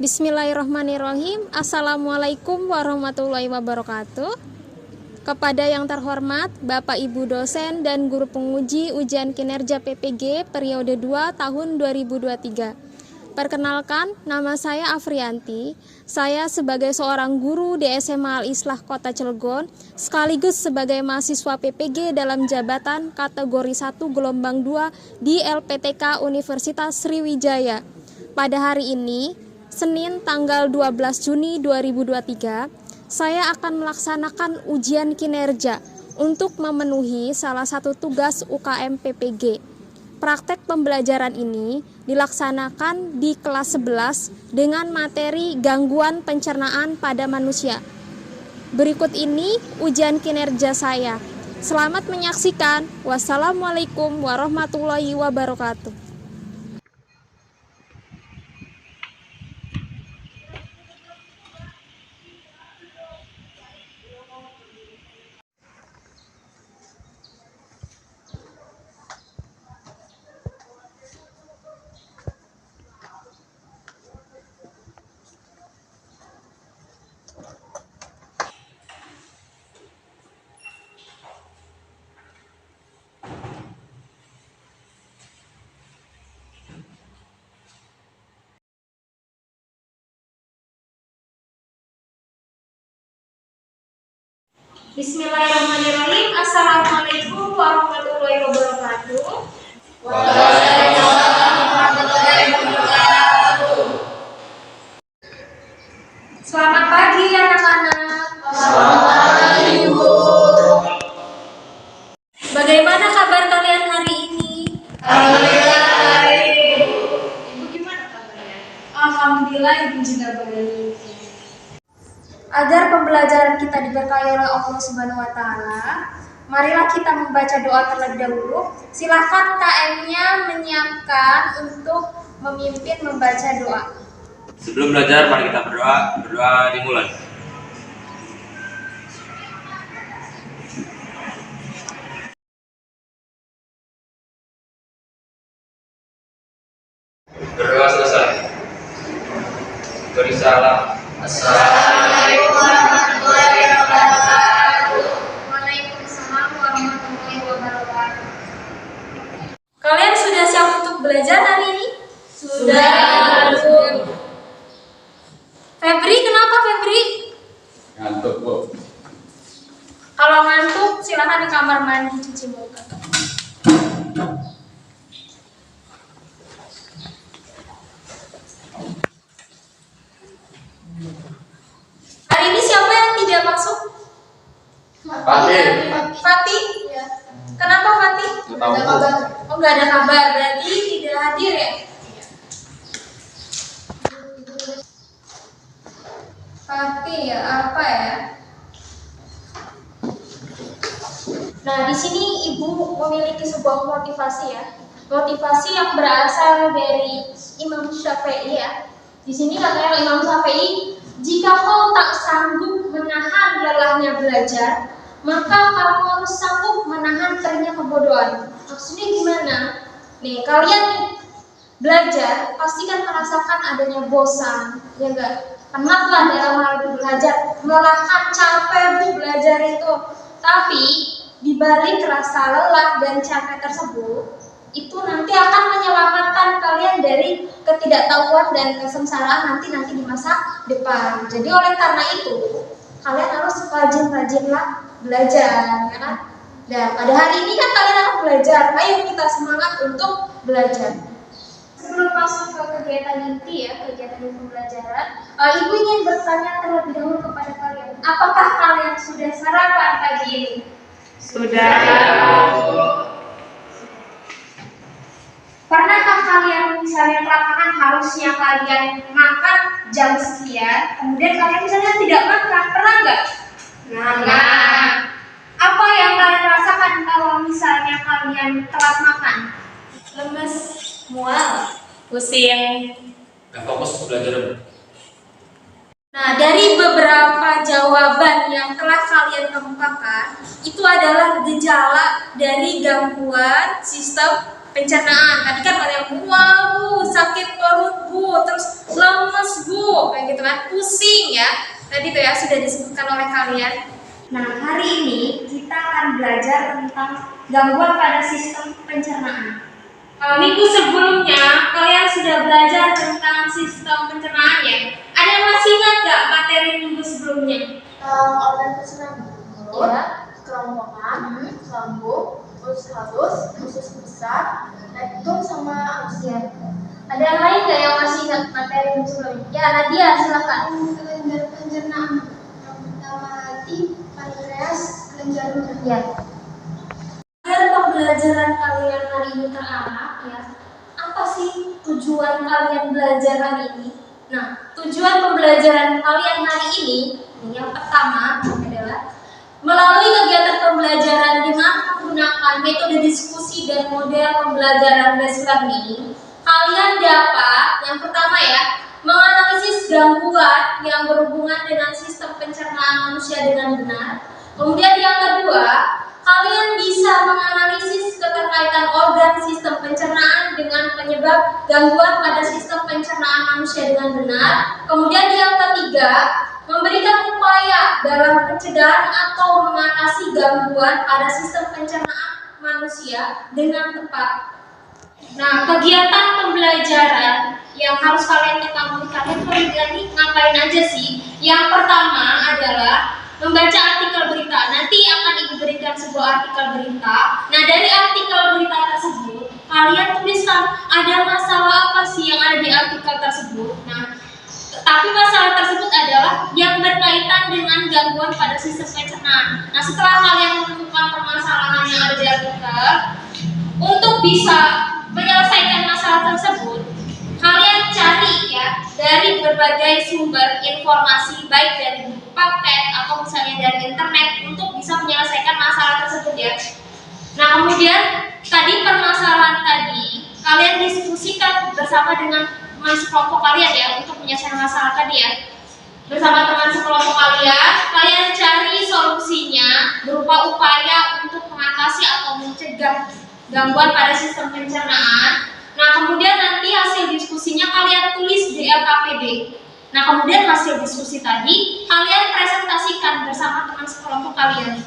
Bismillahirrahmanirrahim. Assalamualaikum warahmatullahi wabarakatuh. Kepada yang terhormat Bapak Ibu dosen dan guru penguji ujian kinerja PPG periode 2 tahun 2023. Perkenalkan, nama saya Afrianti. Saya sebagai seorang guru di SMA Al-Islah Kota Cilegon, sekaligus sebagai mahasiswa PPG dalam jabatan kategori 1 gelombang 2 di LPTK Universitas Sriwijaya. Pada hari ini, Senin tanggal 12 Juni 2023, saya akan melaksanakan ujian kinerja untuk memenuhi salah satu tugas UKM PPG. Praktek pembelajaran ini dilaksanakan di kelas 11 dengan materi gangguan pencernaan pada manusia. Berikut ini ujian kinerja saya. Selamat menyaksikan. Wassalamualaikum warahmatullahi wabarakatuh. Bismillahirrahmanirrahim. Assalamualaikum warahmatullahi wabarakatuh. Waalaikumsalam warahmatullahi wabarakatuh. Selamat pagi anak-anak. Selamat pagi, Bu. Bagaimana kabar kalian hari ini? Alhamdulillah baik. Ibu gimana kabarnya? Alhamdulillah Ibu juga baik. Agar pembelajaran kita diberkahi oleh Allah Subhanahu wa taala, marilah kita membaca doa terlebih dahulu. Silakan KM-nya menyiapkan untuk memimpin membaca doa. Sebelum belajar, mari kita berdoa. Berdoa dimulai. Berdoa selesai. Beri salam. Assalamualaikum warahmatullahi wabarakatuh. Waalaikumsalam warahmatullahi wabarakatuh. Kalian sudah siap untuk belajar hari ini? Sudah, Bu. Febri, kenapa Febri? Ngantuk, Bu. Kalau ngantuk, silakan di kamar mandi cuci muka. Hari ini siapa yang tidak masuk? Fatih. Fatih? Kenapa Fatih? Nggak tahu, Bu. Oh, nggak ada kabar, berarti tidak hadir ya? Fatih ya, apa ya? Nah, di sini Ibu memiliki sebuah motivasi ya. Motivasi yang berasal dari Imam Syafi'i ya. Di sini katanya Imam Syafi'i, jika kau tak sanggup menahan lelahnya belajar, maka kamu harus sanggup menahan keringnya kebodohan. Maksudnya gimana? Nih, kalian nih belajar pasti kan merasakan adanya bosan, ya enggak? Penatlah dalam hal belajar, melelahkan, capek Bu belajar itu. Tapi di balik rasa lelah dan capek tersebut, itu nanti akan menyelamatkan kalian dari ketidaktahuan dan kesengsaraan nanti di masa depan. Jadi oleh karena itu, kalian harus rajin-rajinlah belajar, ya kan? Dan pada hari ini kan kalian akan belajar. Ayo kita semangat untuk belajar. Sebelum masuk ke kegiatan inti ya, kegiatan pembelajaran, Ibu ingin bertanya terlebih dahulu kepada kalian. Apakah kalian sudah sarapan pagi ini? Sudah. Pernahkah kalian misalnya lapangan harusnya kalian makan jam sekian, kemudian kalian misalnya tidak makan, pernah nggak? Nah, apa yang kalian rasakan kalau misalnya kalian telat makan? Lemes, mual, pusing. Nggak fokus belajar, Bu. Nah, dari beberapa jawaban yang telah kalian kemukakan, itu adalah gejala dari gangguan sistem pencernaan. Tadi kan ada yang mual Bu, sakit perut Bu, terus lemes Bu. teman-teman, pusing ya. Tadi tuh ya sudah disebutkan oleh kalian. Nah, hari ini kita akan belajar tentang gangguan pada sistem pencernaan. Minggu sebelumnya kalian sudah belajar tentang sistem pencernaan ya. Ada yang masih ingat nggak materi minggu sebelumnya? Organ pencernaan ya, kerongkongan, lambung, usus halus, usus besar, rektum sama anus. Ada yang lain nggak yang masih ingat materi minggu sebelumnya? Ya, Nadia silakan. Kelenjar pencernaan yang pertama hati, pankreas, kelenjar ludah. Ya. Agar pembelajaran kalian hari ini terarah ya, apa sih tujuan kalian belajar hari ini? Nah, tujuan pembelajaran kalian hari ini yang pertama adalah melalui kegiatan pembelajaran dengan menggunakan metode diskusi dan model pembelajaran based learning, kalian dapat yang pertama ya, menganalisis gangguan yang berhubungan dengan sistem pencernaan manusia dengan benar. Kemudian yang kedua, kalian bisa menganalisis keterkaitan organ sistem pencernaan dengan penyebab gangguan pada sistem pencernaan manusia dengan benar. Kemudian yang ketiga, memberikan upaya dalam pencegahan atau mengatasi gangguan pada sistem pencernaan manusia dengan tepat. Nah, kegiatan pembelajaran yang harus kalian ketahui, kalian ini ngapain aja sih? Yang pertama adalah membaca artikel berita. Nanti akan Ibu berikan sebuah artikel berita. Nah, dari artikel berita tersebut, kalian tuliskan ada masalah apa sih yang ada di artikel tersebut. Nah, tapi masalah tersebut adalah yang berkaitan dengan gangguan pada sistem pencernaan. Nah, setelah kalian menemukan permasalahan yang ada di artikel, untuk bisa menyelesaikan masalah tersebut, kalian cari ya dari berbagai sumber informasi, baik dari buku paket atau misalnya dari internet, untuk bisa menyelesaikan masalah tersebut ya. Nah, kemudian tadi permasalahan tadi kalian diskusikan bersama dengan teman sekelompok kalian ya, untuk menyelesaikan masalah tadi ya. Bersama teman sekelompok kalian cari solusinya berupa upaya untuk mengatasi atau mencegah gangguan pada sistem pencernaan. Nah, kemudian nanti hasil diskusinya kalian tulis di LKPD. Nah, kemudian hasil diskusi tadi kalian presentasikan bersama teman sekelompok kalian.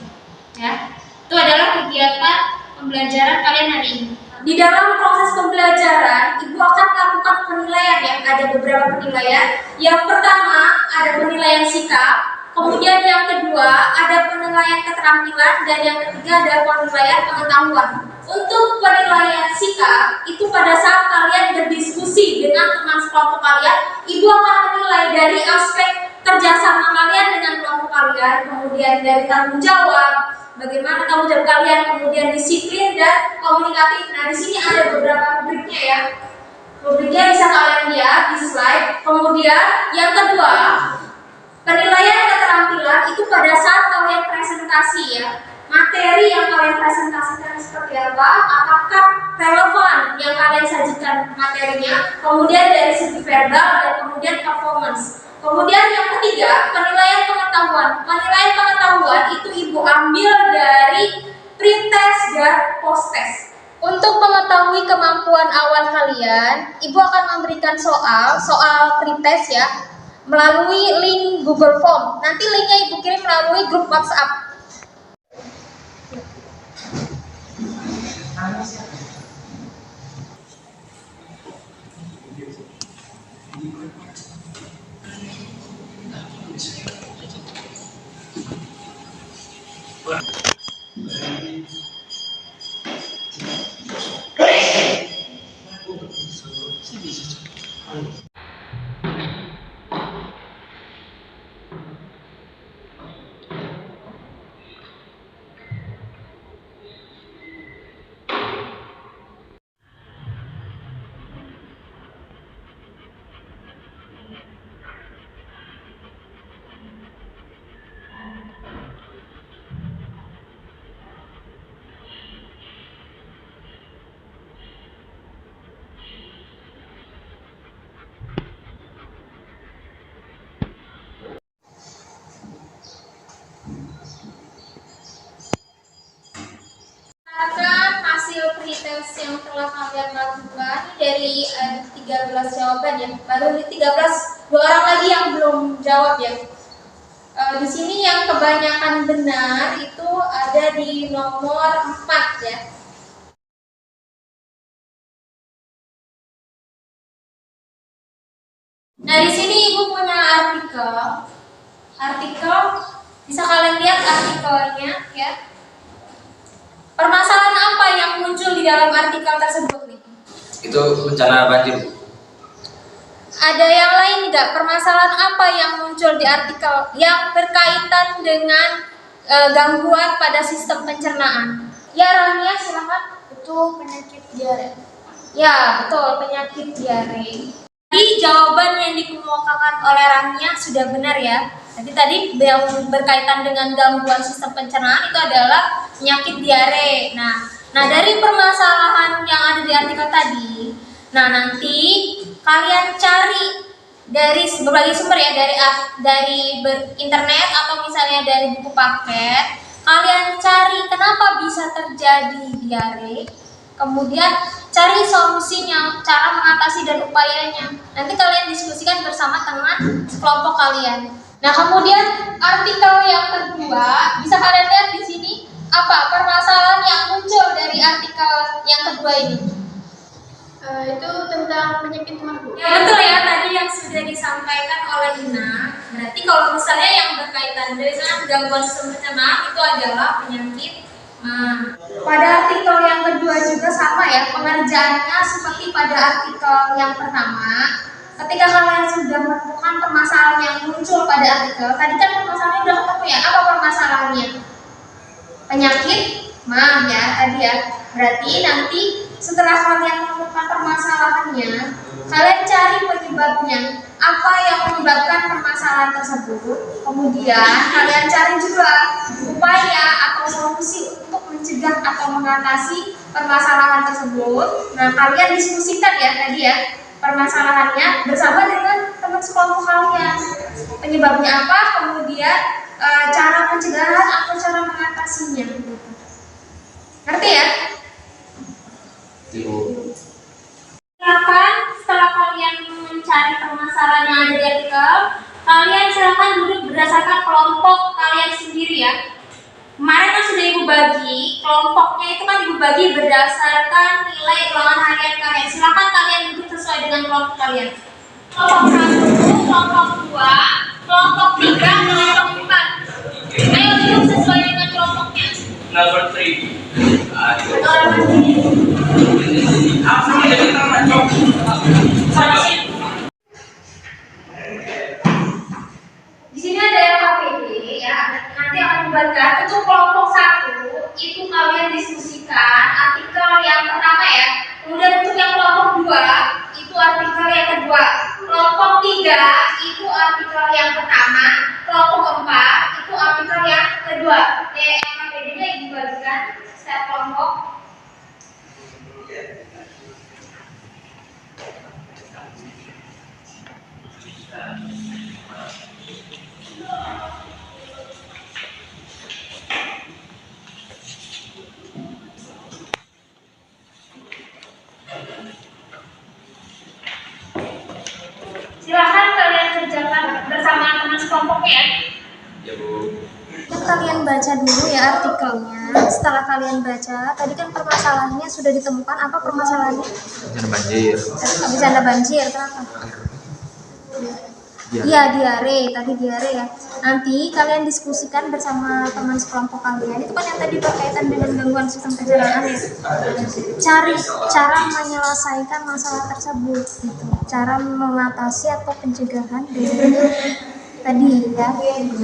Ya, itu adalah kegiatan pembelajaran kalian hari ini. Di dalam proses pembelajaran, Ibu akan melakukan penilaian ya. Ada beberapa penilaian. Yang pertama ada penilaian sikap, kemudian yang kedua ada penilaian keterampilan, dan yang ketiga ada penilaian pengetahuan. Untuk penilaian sikap itu pada saat kalian berdiskusi dengan teman sekelompok kalian, Ibu akan menilai dari aspek kerjasama kalian dengan kelompok kalian, kemudian dari tanggung jawab, bagaimana tanggung jawab kalian, kemudian disiplin dan komunikatif. Nah, di sini ada beberapa rubriknya ya. Rubriknya bisa kalian lihat di slide. Kemudian yang kedua, penilaian keterampilan itu pada saat kalian presentasi ya. Materi yang kalian presentasikan seperti apa, apakah relevan yang kalian sajikan materinya, kemudian dari segi verbal dan kemudian performance. Kemudian yang ketiga, penilaian pengetahuan. Penilaian pengetahuan itu Ibu ambil dari pretest dan posttest. Untuk mengetahui kemampuan awal kalian, Ibu akan memberikan soal pretest ya, melalui link Google Form. Nanti linknya Ibu kirim melalui grup WhatsApp. Hasil pretest yang telah kalian lakukan dari 13 jawaban ya. Baru 13, 2 orang lagi yang belum jawab ya. Di sini yang kebanyakan benar itu ada di nomor 4 ya. Nah, di sini Ibu punya artikel bisa kalian lihat artikelnya ya. Permasalahan apa yang muncul di dalam artikel tersebut nih? Itu bencana banjir. Ada yang lain nggak? Permasalahan apa yang muncul di artikel yang berkaitan dengan gangguan pada sistem pencernaan? Ya, Rania silakan. Itu penyakit diare. Ya, betul, penyakit diare. Jadi jawaban yang dikemukakan oleh Rania sudah benar ya. Jadi tadi yang berkaitan dengan gangguan sistem pencernaan itu adalah penyakit diare. Nah dari permasalahan yang ada di artikel tadi, nah nanti kalian cari dari berbagai sumber ya, dari internet atau misalnya dari buku paket. Kalian cari kenapa bisa terjadi diare, kemudian cari solusinya, cara mengatasi dan upayanya. Nanti kalian diskusikan bersama teman kelompok kalian. Nah, kemudian artikel yang kedua bisa kalian lihat di sini apa permasalahan yang muncul dari artikel yang kedua ini? Itu tentang penyakit mabuk. Ya betul ya, tadi yang sudah disampaikan oleh Ina. Berarti kalau misalnya yang berkaitan dengan gangguan sistem pencernaan itu adalah penyakit. Pada artikel yang kedua juga sama ya, pengerjaannya seperti pada artikel yang pertama. Ketika kalian sudah menemukan permasalahan yang muncul pada artikel, tadi kan permasalahannya udah ketemu ya, apa permasalahannya? Penyakit mah ya tadi ya. Berarti nanti setelah kalian menemukan permasalahannya, kalian cari penyebabnya, apa yang menyebabkan permasalahan tersebut. Kemudian kalian cari juga upaya atau solusi untuk mencegah atau mengatasi permasalahan tersebut. Nah, kalian diskusikan ya tadi ya permasalahannya bersama dengan teman sekelompok kalian. Penyebabnya apa, kemudian cara pencegahan atau cara mengatasinya. Ngerti ya? Silakan setelah kalian mencari permasalahan yang ada di artikel, kalian silakan duduk berdasarkan kelompok kalian sendiri ya. Kemarin kan sudah Ibu bagi, kelompoknya itu kan Ibu bagi berdasarkan nilai ulangan harian kalian. Silakan kalian duduk sesuai dengan kelompok kalian. Kelompok 1, kelompok 2, kelompok 3, kelompok 4. Ayo duduk sesuai dengan kelompoknya. Number 3. Di sini ada yang KPD ya, nanti akan dibagikan untuk kelompok 1 itu kalian diskusikan artikel yang pertama ya. Kemudian untuk yang kelompok 2 itu artikel yang kedua. Kelompok 3 itu artikel yang pertama. Kelompok 4 itu artikel yang kedua. Yang KPD-nya dibagikan setiap kelompok. Silahkan kalian kerjakan bersama teman sekelompoknya ya. Ya Bu. Kalian baca dulu ya artikelnya. Setelah kalian baca, tadi kan permasalahannya sudah ditemukan. Apa permasalahannya? Bencana banjir. Bencana banjir, kenapa? Iya, diare. Tadi diare ya. Nanti kalian diskusikan bersama teman sekelompok kalian. Itu kan yang tadi berkaitan dengan gangguan sistem pencernaan ya. Cari cara menyelesaikan masalah tersebut gitu. Cara mengatasi atau pencegahan dari tadi ya,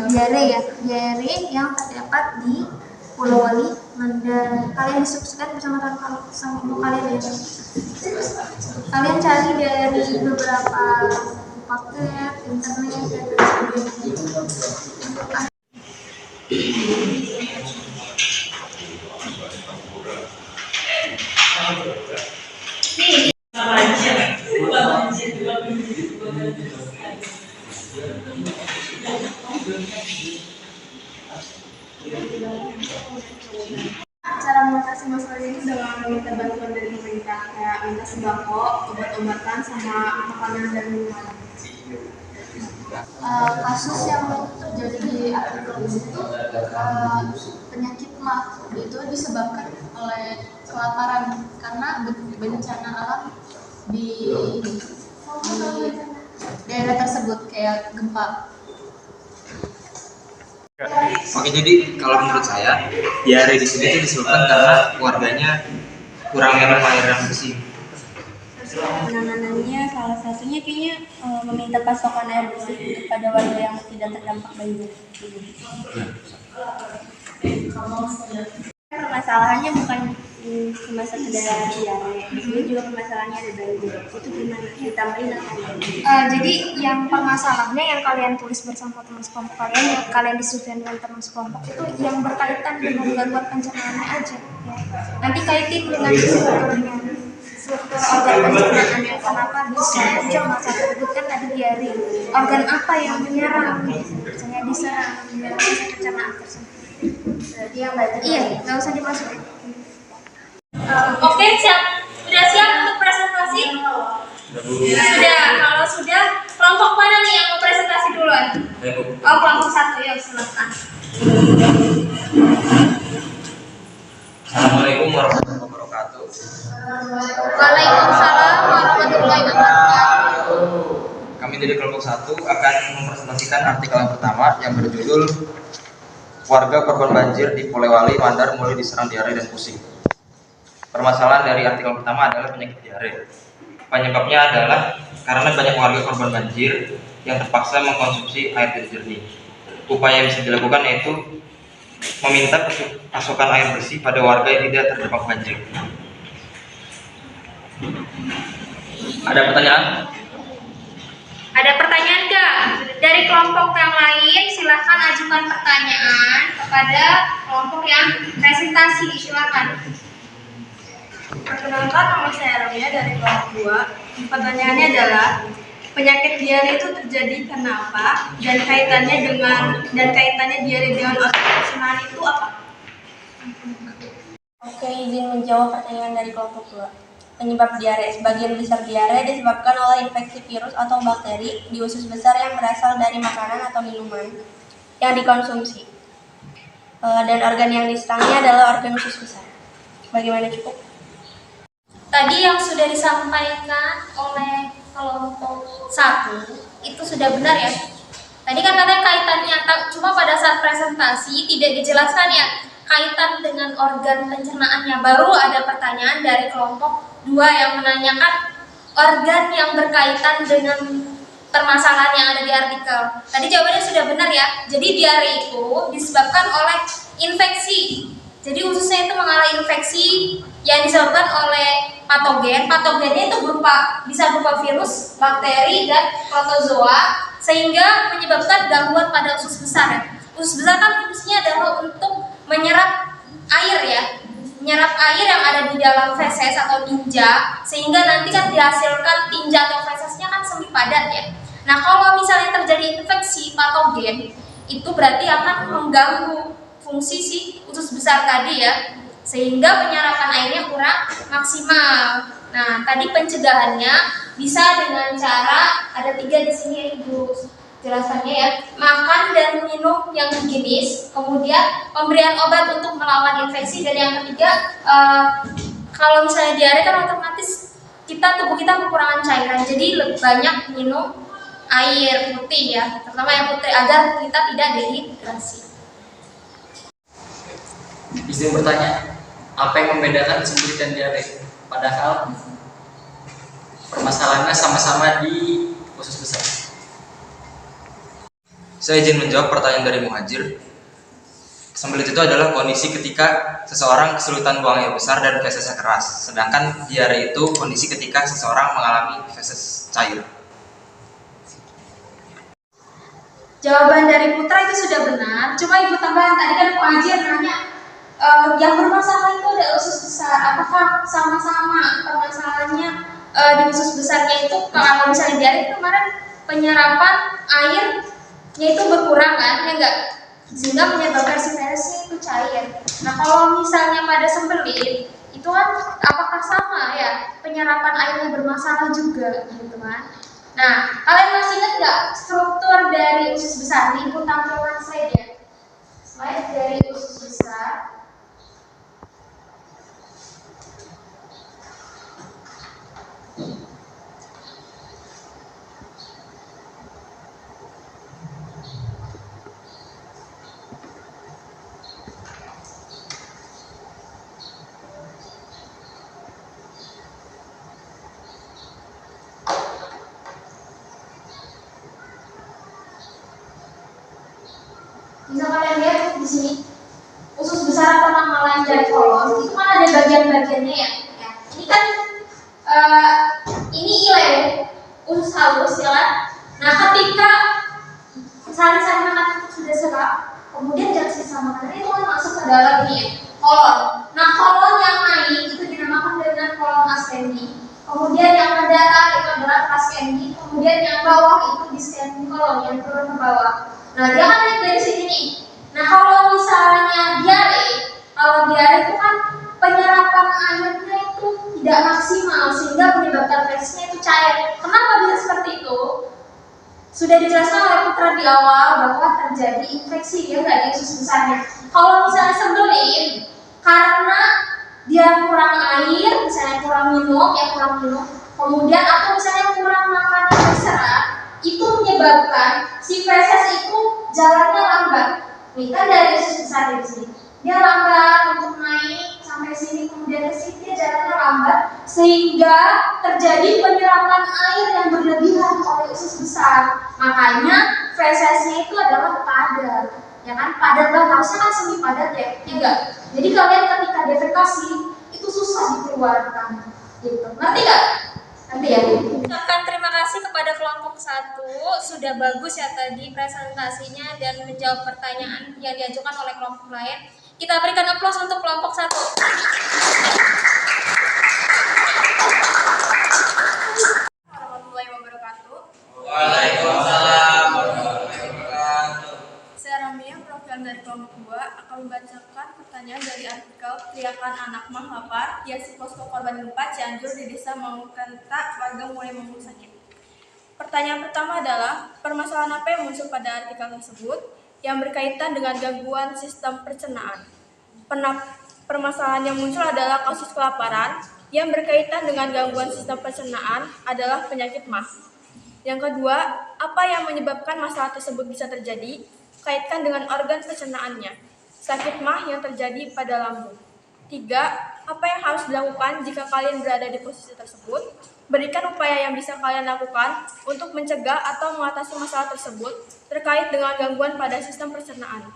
diare ya. Diare yang terdapat di Pulau Wali. Dan kalian diskusikan bersama teman sekelompok kalian ya. Kalian cari dari beberapa paket, internet, dan sebagainya. Cara mengatasi masalah ini dengan meminta bantuan dari pemerintah. kita, kayak minta sembako, obat-obatan, sama makanan dan minuman. Kasus yang terjadi di artikel itu penyakit MA itu disebabkan oleh kelaparan karena bencana alam di daerah tersebut kayak gempa. Oke, jadi kalau menurut saya diare di sini itu disebabkan karena warganya kurang minum air yang bersih. Penanganannya salah satunya kayaknya meminta pasokan air bersih kepada warga yang tidak terdampak banjir. Permasalahannya bukan cuma sekedar diare, ini juga permasalahannya ada banjir. Itu gimana? Ditambahin apa? Jadi yang permasalahannya yang kalian tulis bersama teman sekelompok kalian, yang kalian diskusikan dengan teman sekelompok itu yang berkaitan dengan gangguan pencernaannya aja. Ya. Nanti kaitin dengan strukturnya, struktur organ pencernaan yang kenapa bisa muncul masalah tersebut kan tadi diare. Organ apa yang menyerang? Misalnya diserang menyerang sistem pencernaan tersebut. Berarti yang baca. Iya, nggak usah dimasukin. Oke, siap. Sudah siap untuk presentasi? Sudah. Kalau sudah, kelompok mana nih yang mau presentasi duluan? Oh, kelompok 1 ya, silakan. Assalamualaikum warahmatullahi wabarakatuh. Waalaikumsalam warahmatullahi wabarakatuh. Kami dari kelompok 1 akan mempresentasikan artikel yang pertama yang berjudul Warga korban banjir di Polewali, Mandar mulai diserang diare dan pusing. Permasalahan dari artikel pertama adalah penyakit diare. Penyebabnya adalah karena banyak warga korban banjir yang terpaksa mengkonsumsi air tidak jernih. Upaya yang bisa dilakukan yaitu meminta pasokan air bersih pada warga yang tidak terdampak banjir. Ada pertanyaan? Ada pertanyaan nggak? Dari kelompok yang lain, silahkan ajukan pertanyaan kepada kelompok yang presentasi. Silahkan. Perkenalkan, nama saya Ramya dari kelompok 2. Pertanyaannya adalah penyakit diare itu terjadi karena apa? Dan kaitannya diare dengan organ pencernaan itu apa? Oke, izin menjawab pertanyaan dari kelompok 2. Penyebab diare, sebagian besar diare disebabkan oleh infeksi virus atau bakteri di usus besar yang berasal dari makanan atau minuman yang dikonsumsi. Dan organ yang diserangnya adalah organ usus besar. Bagaimana, cukup? Tadi yang sudah disampaikan oleh kelompok 1 itu sudah benar ya. Tadi kan katanya kaitannya, cuma pada saat presentasi tidak dijelaskan ya kaitan dengan organ pencernaannya. Baru ada pertanyaan dari kelompok 2 yang menanyakan organ yang berkaitan dengan permasalahan yang ada di artikel. Tadi jawabannya sudah benar ya. Jadi diare itu disebabkan oleh infeksi. Jadi ususnya itu mengalami infeksi yang disebabkan oleh patogen. Patogennya itu bisa berupa virus, bakteri, dan protozoa, sehingga menyebabkan gangguan pada usus besar. Usus besar kan fungsinya adalah untuk menyerap air ya, menyerap air yang ada di dalam feses atau tinja, sehingga nanti kan dihasilkan tinja atau fesesnya kan semi padat ya. Nah, kalau misalnya terjadi infeksi patogen, itu berarti akan mengganggu fungsi si usus besar tadi ya, sehingga penyerapan airnya kurang maksimal. Nah, tadi pencegahannya bisa dengan cara ada 3 di sini ya Ibu jelasannya ya, makan dan minum yang higienis, kemudian pemberian obat untuk melawan infeksi, dan yang ketiga kalau misalnya diare kan otomatis tubuh kita kekurangan cairan, jadi banyak minum air putih ya, terutama yang putih agar kita tidak dehidrasi. Izin bertanya, apa yang membedakan sembelit dan diare? Padahal permasalahannya sama-sama di usus besar. Saya izin menjawab pertanyaan dari Muhajir. Sembelit itu adalah kondisi ketika seseorang kesulitan buang air besar dan fesesnya keras. Sedangkan diare itu kondisi ketika seseorang mengalami feses cair. Jawaban dari Putra itu sudah benar, cuma Ibu tambahan tadi kan Muhajir nanya yang bermasalah itu ada usus besar, apakah sama-sama permasalahannya di usus besarnya itu? Kalau misalnya diare kemarin penyerapan airnya itu berkurang kan, ya enggak? Sehingga menyebabkan si feresnya itu cair. Nah, kalau misalnya pada sembelit itu kan apakah sama ya penyerapan airnya bermasalah juga gitu kan. Nah, kalian masih ingat nggak struktur dari usus besar? Nih, Ibu tampilkan slide ya. Slide dari usus besar. Bisa kalian lihat di sini usus besar atau nama lain dari kolon itu kan ada bagian-bagiannya ya. Ini kan ini ileum, usus halus ya kan. Nah, ketika sari-sari makanan itu sudah serap, kemudian zat sisa makanan itu kan masuk ke dalam ini ya, kolon. Nah, kolon yang naik itu dinamakan dengan kolon ascending. Kemudian yang mendatar itu adalah ascending. Kemudian yang bawah itu descending kolon, yang turun ke bawah. Nah, dia kan naik dari sini nih. Nah, kalau misalnya diare itu kan penyerapan airnya itu tidak maksimal sehingga menyebabkan fesisnya itu cair. Kenapa bisa seperti itu? Sudah dijelaskan oleh Putra di awal bahwa terjadi infeksi ya nggak di usus besarnya. Kalau misalnya sembelit karena dia kurang air, misalnya kurang minum, kemudian atau misalnya kurang makan yang berserat, itu menyebabkan si feses itu jalannya lambat. Nih kan dari usus besar di sini, dia lambat untuk naik sampai sini, kemudian ke sini dia jalannya lambat sehingga terjadi penyerapan air yang berlebihan oleh usus besar. Makanya fesesnya itu adalah padat, ya kan? Padat banget, harusnya kan semi padat ya, enggak. Jadi kalian ketika defekasi itu susah dikeluarkan, gitu. Ngerti nggak? Nanti ya. Ucapkan terima kasih kepada kelompok 1, sudah bagus ya tadi presentasinya dan menjawab pertanyaan yang diajukan oleh kelompok lain. Kita berikan aplaus untuk kelompok 1. Warahmatullahi wabarakatuh. Waalaikumsalam warahmatullahi wabarakatuh. Saya Ramia, perwakilan dari kelompok 2 akan membacakan pertanyaan dari artikel Teriakan Anak Mah Lapar, Yasi Posko Korban Gempa Cianjur di Desa Mangukenta, warga mulai mengeluh sakit. Pertanyaan pertama adalah, permasalahan apa yang muncul pada artikel tersebut yang berkaitan dengan gangguan sistem pencernaan? Permasalahan yang muncul adalah kasus kelaparan yang berkaitan dengan gangguan sistem pencernaan adalah penyakit MAH. Yang kedua, apa yang menyebabkan masalah tersebut bisa terjadi? Kaitkan dengan organ pencernaannya. Sakit MAH yang terjadi pada lambung. 3. Apa yang harus dilakukan jika kalian berada di posisi tersebut? Berikan upaya yang bisa kalian lakukan untuk mencegah atau mengatasi masalah tersebut terkait dengan gangguan pada sistem pencernaan.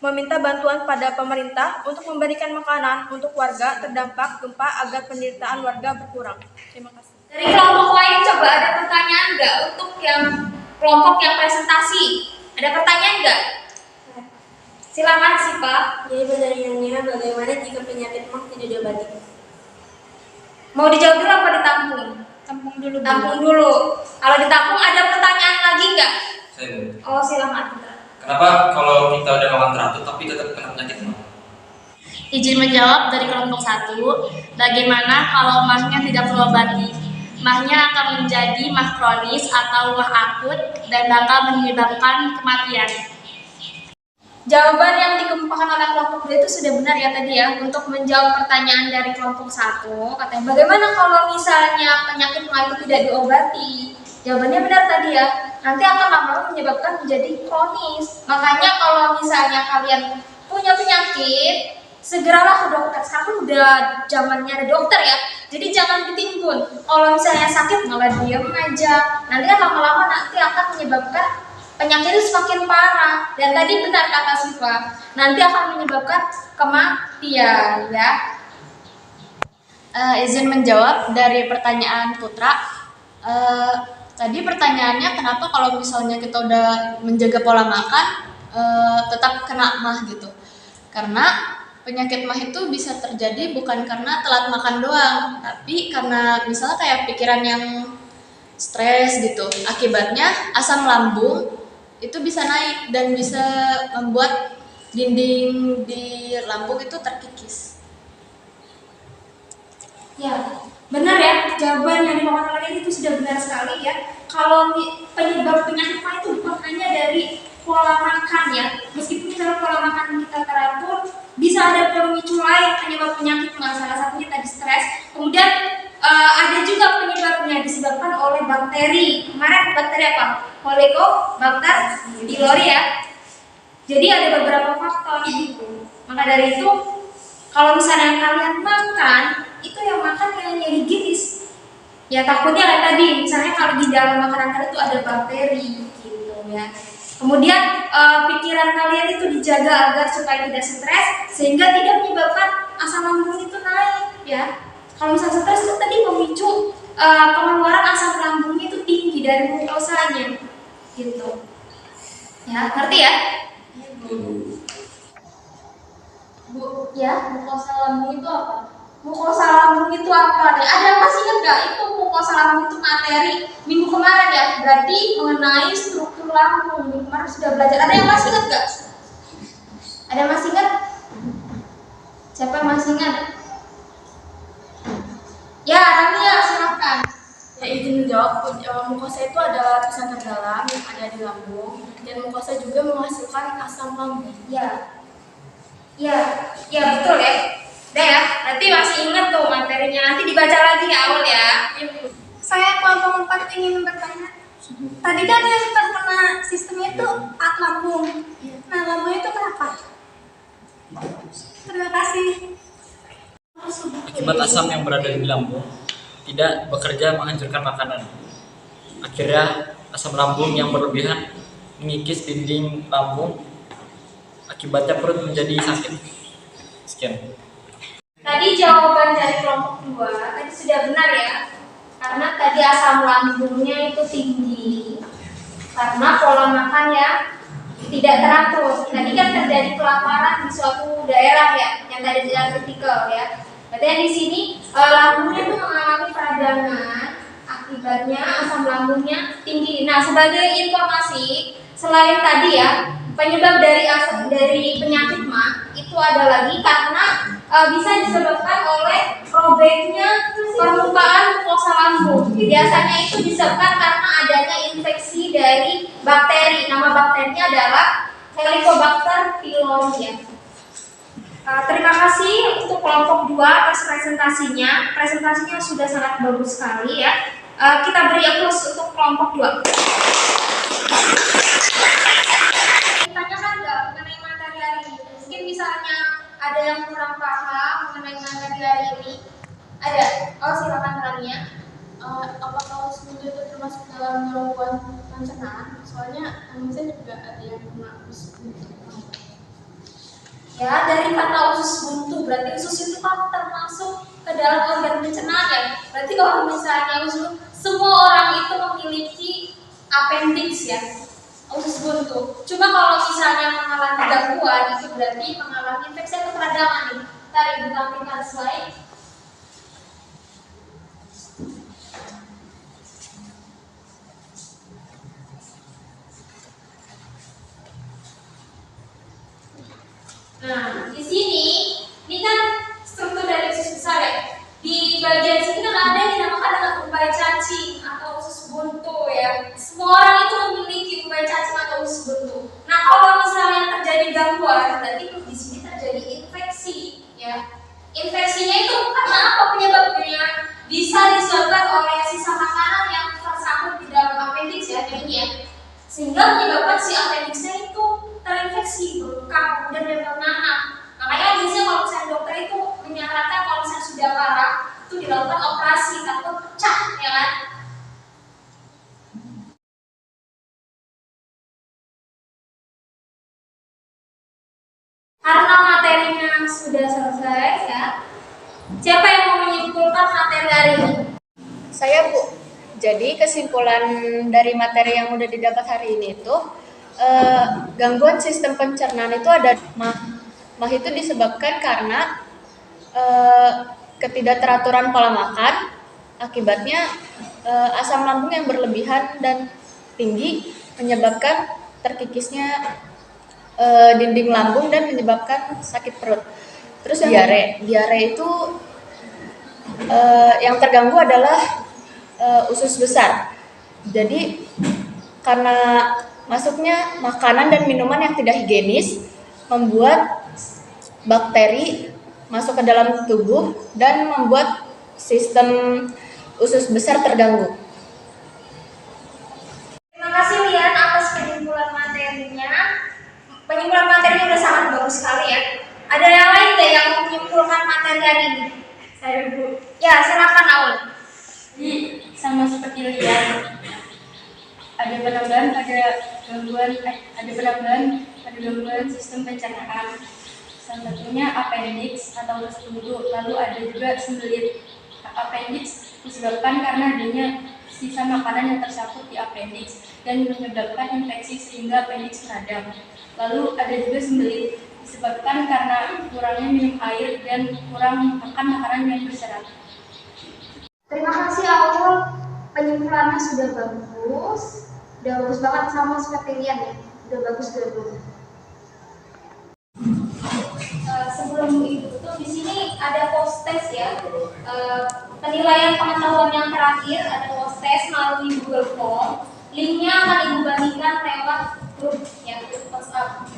Meminta bantuan pada pemerintah untuk memberikan makanan untuk warga terdampak gempa agar penderitaan warga berkurang. Terima kasih. Dari kelompok lain coba ada pertanyaan nggak untuk yang kelompok yang presentasi? Ada pertanyaan nggak? Silakan sih Pak. Jadi pertanyaannya, bagaimana jika penyakit MAH tidak diobati? Mau dijawab dulu apa ditampung? Tampung dulu. Tampung dulu. Kalau ditampung ada pertanyaan lagi nggak? Saya mau. Oh silakan. Kenapa kalau kita udah makan teratur tapi tetap kena penyakit MAH? Izin menjawab dari kelompok 1, bagaimana kalau MAH-nya tidak terobati? MAH-nya akan menjadi MAH kronis atau MAH akut dan bakal menyebabkan kematian. Jawaban yang dikemukakan oleh kelompok 2 itu sudah benar ya tadi ya. Untuk menjawab pertanyaan dari kelompok 1, katanya bagaimana kalau misalnya penyakit MAH itu tidak diobati? Jawabannya benar tadi ya. Nanti akan lama-lama menyebabkan menjadi kronis. Makanya kalau misalnya kalian punya penyakit, segeralah ke dokter. Sekarang udah zamannya ada dokter ya. Jadi jangan ditimbun. Kalau misalnya sakit malah diam aja. Nanti kan lama-lama nanti akan menyebabkan penyakit itu semakin parah. Dan tadi benar kata Siva, nanti akan menyebabkan kematian ya. Izin menjawab dari pertanyaan Putra. Tadi pertanyaannya kenapa kalau misalnya kita udah menjaga pola makan tetap kena MAH gitu? Karena penyakit MAH itu bisa terjadi bukan karena telat makan doang, tapi karena misalnya kayak pikiran yang stres gitu. Akibatnya asam lambung itu bisa naik dan bisa membuat dinding di lambung itu terkikis. Ya, benar ya. Jawaban yang dimakan oleh itu sudah benar sekali ya. Kalau penyebab penyakit mah itu bukan hanya dari pola makan ya. Meskipun misalnya pola makan kita teratur, bisa ada pemicu lain penyebab penyakit mah. Salah satunya tadi stres. Kemudian ada juga penyebabnya disebabkan oleh bakteri. Kemarin bakteri apa? Helicobacter pylori ya. Jadi ada beberapa faktor gitu. Maka dari itu, kalau misalnya kalian makan, itu yang makan yang digiris. Ya takutnya kayak tadi, misalnya kalau di dalam makanan kalian itu ada bakteri gitu ya. Kemudian pikiran kalian itu dijaga agar supaya tidak stres, sehingga tidak menyebabkan asam lambung itu naik ya. Kalau misalnya stres itu tadi memicu pengeluaran asam lambung itu tinggi dari glukosanya gitu. Ya, ngerti ya? Bu, ya, mukosa lambung itu apa? Mukosa lambung itu apa? Ada yang masih ingat nggak? Itu mukosa lambung itu materi minggu kemarin ya, berarti mengenai struktur lambung. Minggu kemarin sudah belajar. Ada yang masih ingat nggak? Ada yang masih ingat? Siapa yang masih ingat? Ya, Ramia, silakan. Ya, izin menjawab, mukosa itu adalah lapisan terdalam yang ada di lambung, dan mukosa juga menghasilkan asam lambung. Ya, betul ya. Udah ya, nanti masih ingat tuh materinya. Nanti dibaca lagi ya awal ya. Saya kelompok 4 ingin bertanya. Tadi kan yang terkena sistemnya itu lambung. Nah, lambung itu kenapa? Terima kasih. Akibat asam yang berada di lambung tidak bekerja menghancurkan makanan. Akhirnya asam lambung yang berlebihan mengikis dinding lambung. Akibatnya perut menjadi sakit. Sekian. Tadi jawaban dari kelompok 2 tadi sudah benar ya. Karena tadi asam lambungnya itu tinggi. Karena pola makan yang tidak teratur. Tadi kan terjadi kelaparan di suatu daerah ya, yang tadi di artikel ya. Berarti di sini lambungnya itu mengalami peradangan, akibatnya asam lambungnya tinggi. Nah, sebagai informasi, selain tadi ya, penyebab dari penyakit mah itu ada lagi karena bisa disebabkan oleh robeknya permukaan mukosa lambung. Biasanya itu disebabkan karena adanya infeksi dari bakteri. Nama bakterinya adalah Helicobacter pylori ya. Terima kasih untuk kelompok 2 atas presentasinya. Presentasinya sudah sangat bagus sekali ya. Kita beri aplaus untuk kelompok 2. Ditanyakan nggak mengenai materi hari ini? Mungkin misalnya ada yang kurang paham mengenai materi hari ini. Ada? Oh, silakan Rania. Apakah usus itu termasuk dalam gangguan pencernaan? Soalnya saya juga ada yang kena usus buntu. Ya, dari kata usus buntu, berarti usus itu kan termasuk ke dalam organ pencernaan ya. Berarti kalau misalnya usus, semua orang itu memiliki appendix ya, usus buntu. Cuma kalau misalnya mengalami gangguan, itu berarti mengalami infeksi atau peradangan nih. Tadi ditampilkan slide. Nah, di sini, ini kan struktur dari usus besar ya. Di bagian sini kan ada yang dinamakan dengan umbai cacing atau usus buntu ya. Semua orang itu memiliki umbai cacing atau usus buntu. Nah, kalau misalnya terjadi gangguan, berarti di sini terjadi infeksi ya. Infeksinya itu karena apa penyebabnya? Bisa disebabkan oleh sisa makanan yang tersangkut di dalam appendix ya, kayak ini ya. Sehingga menyebabkan si appendixnya itu terinfeksi, bengkak, kemudian dia bernanah. Makanya biasanya kalau misalnya dokter itu menyarankan kalau misalnya sudah parah itu dilakukan operasi takut pecah, ya kan? Karena materinya sudah selesai ya. Siapa yang mau menyimpulkan materi hari ini? Saya, Bu. Jadi kesimpulan dari materi yang udah didapat hari ini itu gangguan sistem pencernaan itu ada mah itu disebabkan karena ketidakteraturan pola makan, akibatnya asam lambung yang berlebihan dan tinggi menyebabkan terkikisnya dinding lambung dan menyebabkan sakit perut. Terus yang diare itu yang terganggu adalah usus besar. Jadi karena masuknya makanan dan minuman yang tidak higienis membuat bakteri masuk ke dalam tubuh dan membuat sistem usus besar terganggu. Terima kasih Lian atas penyimpulan materinya. Penyimpulan materinya udah sangat bagus sekali ya. Ada yang lain nggak yang menyimpulkan materi hari ini? Saya Bu. Ya, silakan Aul. Jadi sama seperti Lian, ada penambahan gangguan sistem pencernaan. Salah satunya appendix atau usus buntu, lalu ada juga sembelit. Appendix disebabkan karena adanya sisa makanan yang tersangkut di appendix dan menyebabkan infeksi sehingga appendix meradang. Lalu ada juga sembelit disebabkan karena kurangnya minum air dan kurang makan makanan yang berserat. Terima kasih Aul. Penyimpulannya sudah bagus. Udah bagus banget sama seperti Lian ya. Udah bagus dua-duanya. Sebelum itu tuh di sini ada post test ya. Penilaian pengetahuan yang terakhir ada post test melalui Google Form. Linknya akan ibu bagikan lewat grup ya, grup WhatsApp.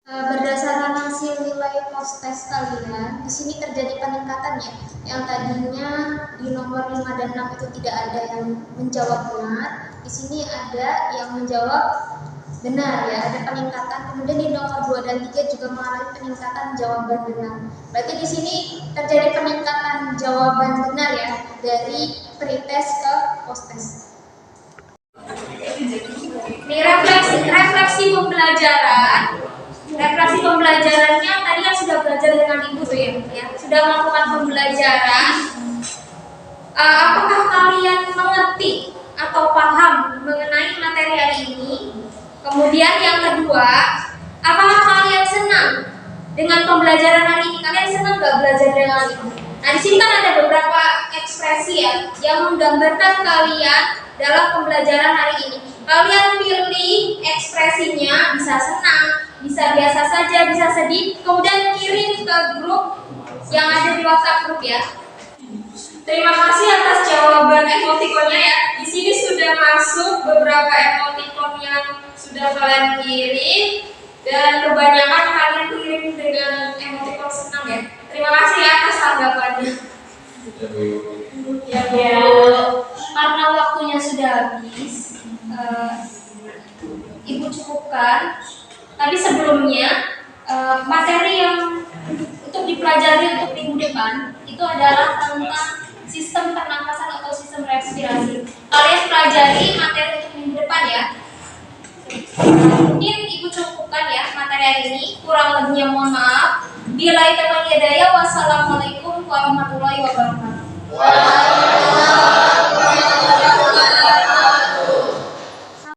Berdasarkan hasil nilai post test kalian, di sini terjadi peningkatan ya. Yang tadinya di nomor 5 dan 6 itu tidak ada yang menjawab benar, di sini ada yang menjawab benar ya, ada peningkatan. Kemudian di nomor 2 dan 3 juga mengalami peningkatan jawaban benar. Berarti di sini terjadi peningkatan jawaban benar ya dari pretest ke post test. Ini refleksi pembelajaran. Refleksi pembelajarannya tadi kan sudah belajar dengan ibu tuh ya, sudah melakukan pembelajaran. Apakah kalian mengerti atau paham mengenai materi hari ini? Kemudian yang kedua, apakah kalian senang dengan pembelajaran hari ini? Kalian senang nggak belajar dengan ibu? Nah di sini kan ada beberapa ekspresi ya yang menggambarkan kalian dalam pembelajaran hari ini. Kalian pilih ekspresinya, bisa senang, bisa biasa saja, bisa sedih, kemudian kirim ke grup yang ada di WhatsApp grup ya. Terima kasih atas jawaban emotikonnya ya. Di sini sudah masuk beberapa emotikon yang sudah kalian kirim dan kebanyakan kalian kirim dengan emotikon senang ya. Terima kasih ya atas tanggapannya. Ya, karena waktunya sudah habis. Ibu cukupkan. Tapi sebelumnya materi yang untuk dipelajari untuk minggu depan itu adalah tentang sistem pernapasan atau sistem respirasi. Kalian pelajari materi untuk minggu depan ya. Mungkin ibu cukupkan ya materi hari ini. Kurang lebihnya mohon maaf. Billahi taufiq wal hidayah. Wassalamualaikum warahmatullahi wabarakatuh.